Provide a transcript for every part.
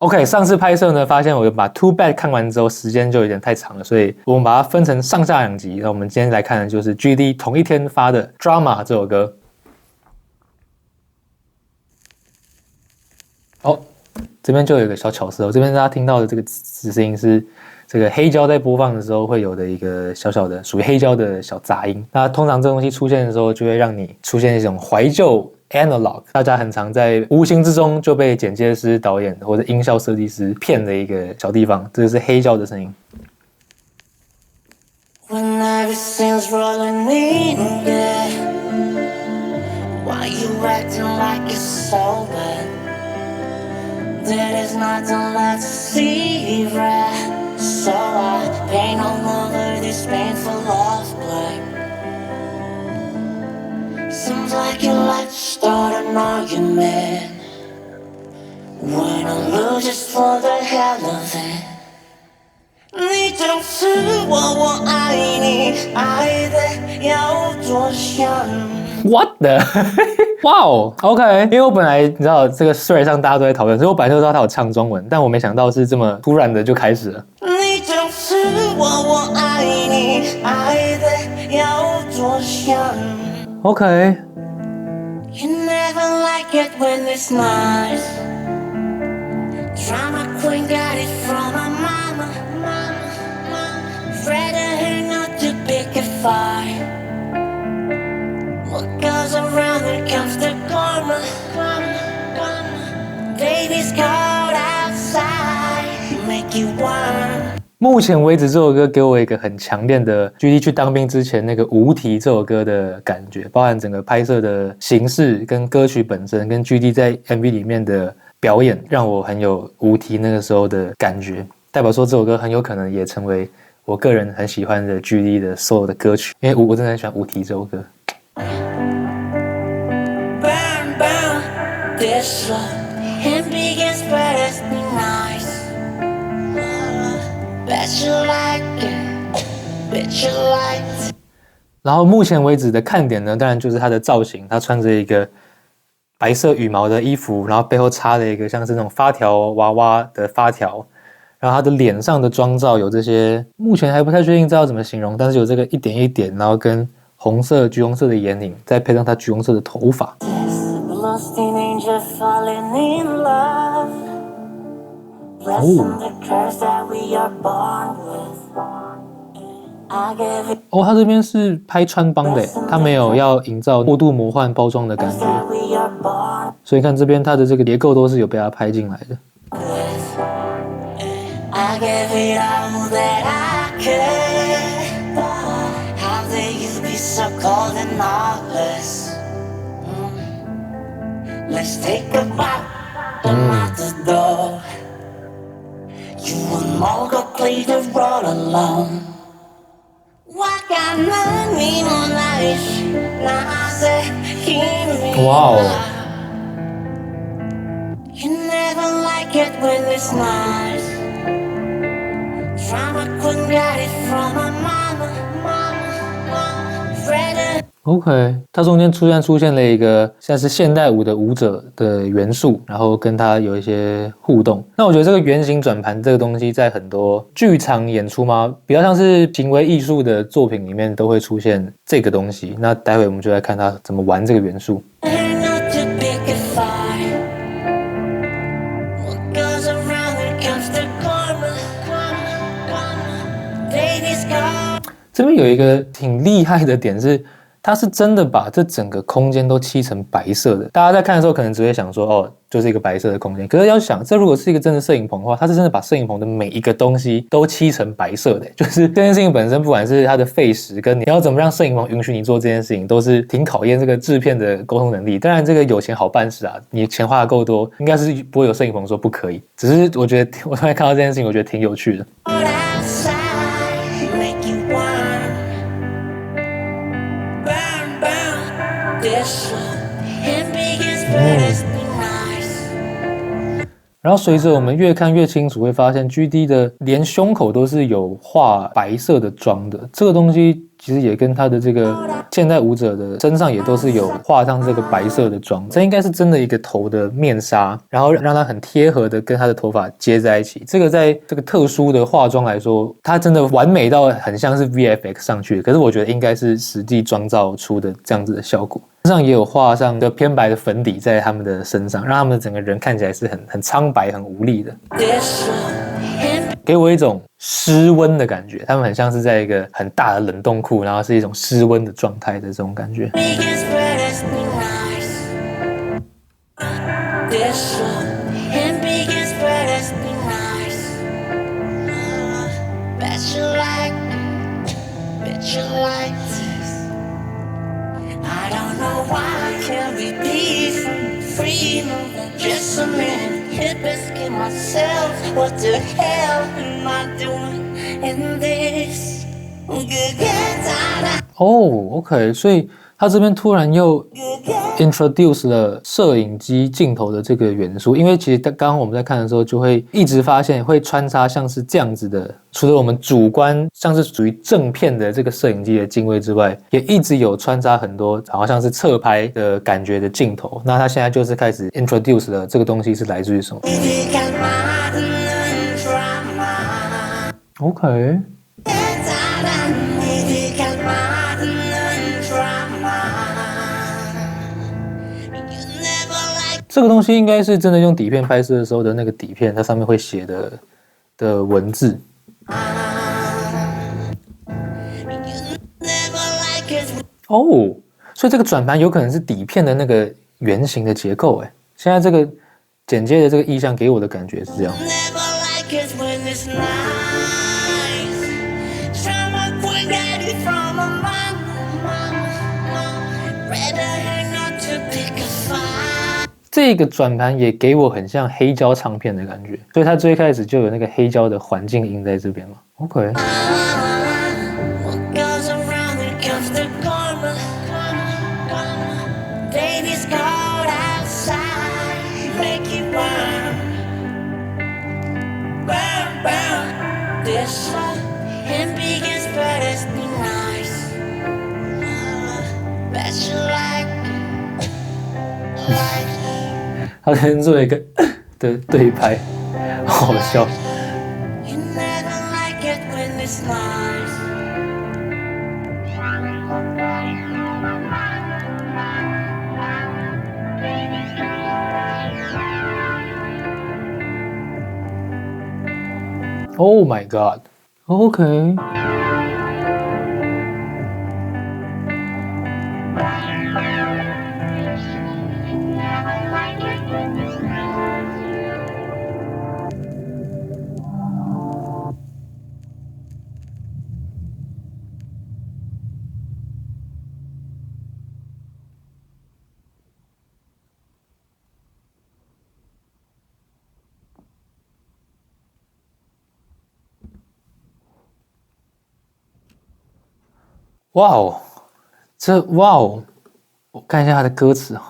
OK， 上次拍摄呢，发现我把 Too Bad 看完之后，时间就有点太长了，所以我们把它分成上下两集。那我们今天来看的就是 GD 同一天发的 Drama 这首歌。哦，这边就有一个小巧思哦，这边大家听到的这个子声音是这个黑胶在播放的时候会有的一个小小的属于黑胶的小杂音。那通常这东西出现的时候，就会让你出现一种怀旧。Analog， 大家很常在无形之中就被剪接师、导演或者音效设计师骗的一个小地方，这就是黑胶的声音。Seems like you like to start an argument when I lose just for the hell of it. 你就是我爱你，爱的要多想。What the？ 哇哦 ，OK， 因为我本来你知道这个 Thread 上大家都在讨论，所以我本来就知道他有唱中文，但我没想到是这么突然的就开始了。你就是我爱你，爱的要多想。OK。 You never like it when it's nice. Drama queen got it from her mama. Afraid of her not to pick a fight. What goes around it comes to karma. Baby's cold outside, make you warm. 目前为止，这首歌给我一个很强烈的 GD 去当兵之前那个无题这首歌的感觉，包含整个拍摄的形式、跟歌曲本身、跟 GD 在 MV 里面的表演，让我很有无题那个时候的感觉，代表说这首歌很有可能也成为我个人很喜欢的 GD 的所有的歌曲，因为我真的很喜欢无题这首歌。Burn, burn, this love, and begins better be nice. Bet you like it, bet you like it. 然后目前为止的看点呢，当然就是他的造型，他穿着一个白色羽毛的衣服，然后背后插了一个像是那种发条娃娃的发条，然后他的脸上的妆造有这些，目前还不太确定这要怎么形容，但是有这个一点一点，然后跟红色、橘红色的眼影，再配上他橘红色的头发。Lost teenager falling in love. Blessing the curse that we are born with. I gave it 哦，他这边是拍穿帮的，他没有要营造过度魔幻包装的感觉， that we are born 所以看这边他的这个结构都是有被他拍进来的。with. I gave it all that I could. How dare you be so cold and heartless? Let's take a bow and out the door. You and Morgan play the role alone. Why can't I need more life? Now I say, keep me Wow. alive. You never like it when it's nice. Drama queen got it from my mama. Fred OK， 它中间出现了一个像是现代舞的舞者的元素，然后跟它有一些互动。那我觉得这个圆形转盘这个东西，在很多剧场演出嘛，比较像是行为艺术的作品里面都会出现这个东西。那待会我们就来看它怎么玩这个元素。not to pick a fight. What goes around it comes to karma. Baby's gone. 这边有一个挺厉害的点是，它是真的把这整个空间都漆成白色的。大家在看的时候可能只会想说，哦，就是一个白色的空间。可是要想，这如果是一个真的摄影棚的话，它是真的把摄影棚的每一个东西都漆成白色的。就是这件事情本身，不管是它的费时，跟你要怎么让摄影棚允许你做这件事情，都是挺考验这个制片的沟通能力。当然，这个有钱好办事啊，你钱花的够多，应该是不会有摄影棚说不可以。只是我觉得，我突然看到这件事情，我觉得挺有趣的。Outside, make you warm. Burn, burn, this love, and begins better be nice. 然后随着我们越看越清楚，会发现 GD 的连胸口都是有画白色的妆的，这个东西其实也跟他的这个现代舞者的身上也都是有画上这个白色的妆，这应该是真的一个头的面纱，然后让它很贴合的跟他的头发接在一起。这个在这个特殊的化妆来说，它真的完美到很像是 VFX 上去的，可是我觉得应该是实际妆造出的这样子的效果。身上也有画上的偏白的粉底在他们的身上，让他们整个人看起来是很苍白、很无力的，给我一种失温的感觉。他们很像是在一个很大的冷冻库，然后是一种失温的状态的这种感觉。What the hell am I doing in this? OK， 所以他这边突然又 introduce 了摄影机镜头的这个元素，因为其实刚刚我们在看的时候就会一直发现会穿插像是这样子的，除了我们主观像是属于正片的这个摄影机的镜位之外，也一直有穿插很多好像是侧拍的感觉的镜头。那他现在就是开始 introduce 了这个东西是来自于什么 ？OK。这个东西应该是真的用底片拍摄的时候的那个底片，它上面会写的文字。哦，所以这个转盘有可能是底片的那个圆形的结构。哎，现在这个剪接的这个意象给我的感觉是这样。这个转盘也给我很像黑胶唱片的感觉，所以它最开始就有那个黑胶的环境音在这边嘛。OK。他可能做一个的对拍，好好笑。Oh my god. OK。哇哦，我看一下他的歌词啊。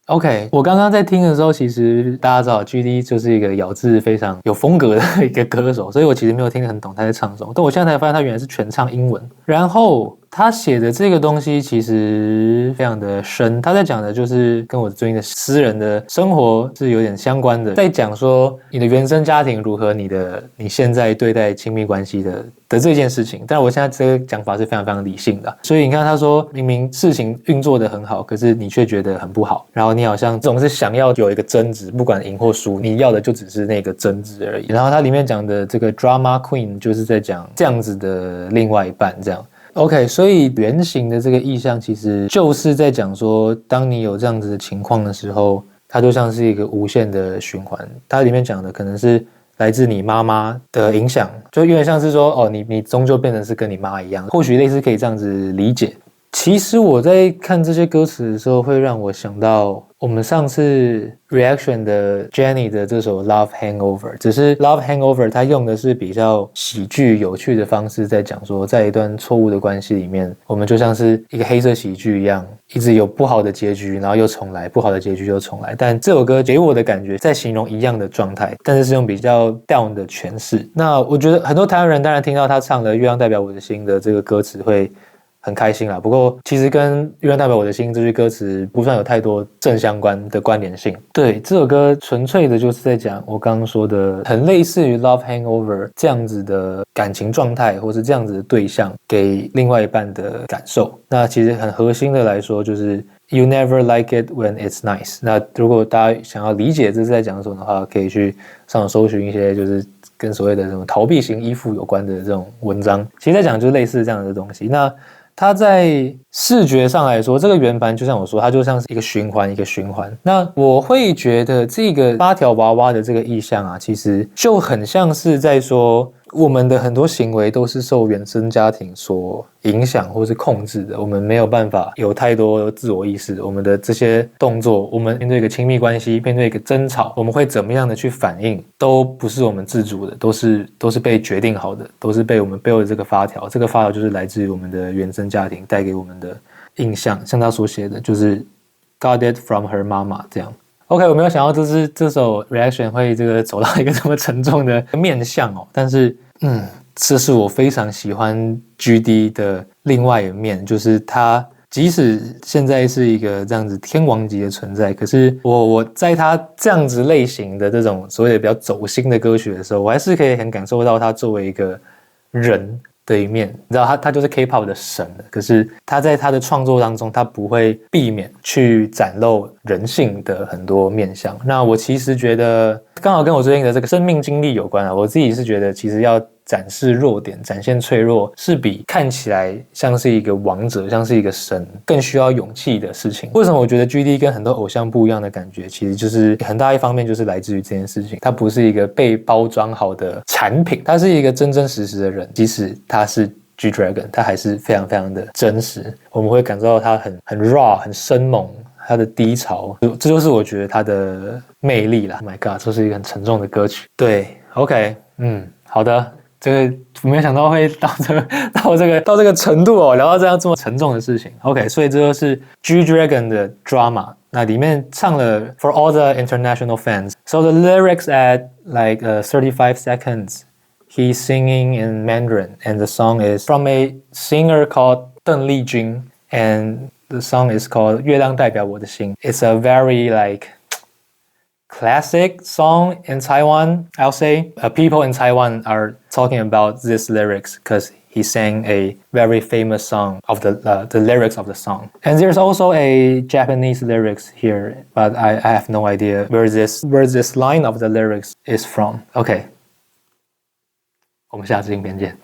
OK， 我刚刚在听的时候，其实大家知道 GD 就是一个咬字非常有风格的一个歌手，所以我其实没有听得很懂他在唱什么。但我现在才发现他原来是全唱英文，然后他写的这个东西其实非常的深，他在讲的就是跟我最近的私人的生活是有点相关的，在讲说你的原生家庭如何，你现在对待亲密关系的这件事情。但我现在这个讲法是非常非常理性的，所以你看他说明明事情运作的很好，可是你却觉得很不好，然后你好像总是想要有一个争执，不管赢或输，你要的就只是那个争执而已。然后他里面讲的这个 drama queen 就是在讲这样子的另外一半这样。OK， 所以圆形的这个意象其实就是在讲说，当你有这样子的情况的时候，它就像是一个无限的循环。它里面讲的可能是来自你妈妈的影响，就有点像是说，哦，你终究变成是跟你妈一样，或许类似可以这样子理解。其实我在看这些歌词的时候，会让我想到我们上次 reaction 的 Jennie 的这首 Love Hangover， 只是 Love Hangover 它用的是比较喜剧有趣的方式在讲说，在一段错误的关系里面，我们就像是一个黑色喜剧一样，一直有不好的结局，然后又重来，不好的结局又重来。但这首歌给我的感觉在形容一样的状态，但是是用比较 down 的诠释。那我觉得很多台湾人当然听到他唱的《月亮代表我的心》的这个歌词会很开心啦，不过其实跟《月亮代表我的心》这句歌词不算有太多正相关的关联性。对，这首歌纯粹的就是在讲我刚刚说的，很类似于 Love Hangover 这样子的感情状态，或是这样子的对象给另外一半的感受。那其实很核心的来说，就是 You never like it when it's nice。那如果大家想要理解这是在讲什么的话，可以去上网搜寻一些就是跟所谓的什么逃避型依附有关的这种文章，其实在讲就是类似这样的东西。那它在视觉上来说，这个圆盘就像我说，它就像是一个循环，一个循环。那我会觉得这个8条娃娃的这个意象啊，其实就很像是在说，我们的很多行为都是受原生家庭所影响或是控制的，我们没有办法有太多自我意识。我们的这些动作，我们面对一个亲密关系，面对一个争吵，我们会怎么样的去反应，都不是我们自主的，都是被决定好的，都是被我们背后的这个发条。这个发条就是来自于我们的原生家庭带给我们的印象，像他所写的，就是 got it from her mama 这样。OK， 我没有想到这首 reaction 会这个走到一个这么沉重的面向哦，但是这是我非常喜欢 GD 的另外一面，就是他即使现在是一个这样子天王级的存在，可是我在他这样子类型的这种所谓的比较走心的歌曲的时候，我还是可以很感受到他作为一个人的一面。你知道他就是 K-pop 的神了，可是他在他的创作当中，他不会避免去展露人性的很多面向。那我其实觉得刚好跟我最近的这个生命经历有关啊，我自己是觉得其实要展示弱点，展现脆弱，是比看起来像是一个王者，像是一个神，更需要勇气的事情。为什么我觉得 GD 跟很多偶像不一样的感觉，其实就是很大一方面就是来自于这件事情。他不是一个被包装好的产品，他是一个真真实实的人，即使他是G-Dragon， 他还是非常非常的真实。我们会感受到他很 raw， 很生猛，他的低潮，这就是我觉得他的魅力啦。Oh my god， 这是一个很沉重的歌曲。对 ，OK， 好的。这个我没有想到会到这个程度哦，聊到这样这么沉重的事情。OK， 所以这就是 G-Dragon 的 Drama， 那里面唱了 For all the international fans。So the lyrics at like 35 seconds, he's singing in Mandarin, and the song is from a singer called 邓丽君 and the song is called 月亮代表我的心。It's a very like classic song in Taiwan, I'll say. People in Taiwan are talking about this lyrics because he sang a very famous song of the lyrics of the song. And there's also a Japanese lyrics here, but I have no idea where this line of the lyrics is from. Okay, 我们下次影片见。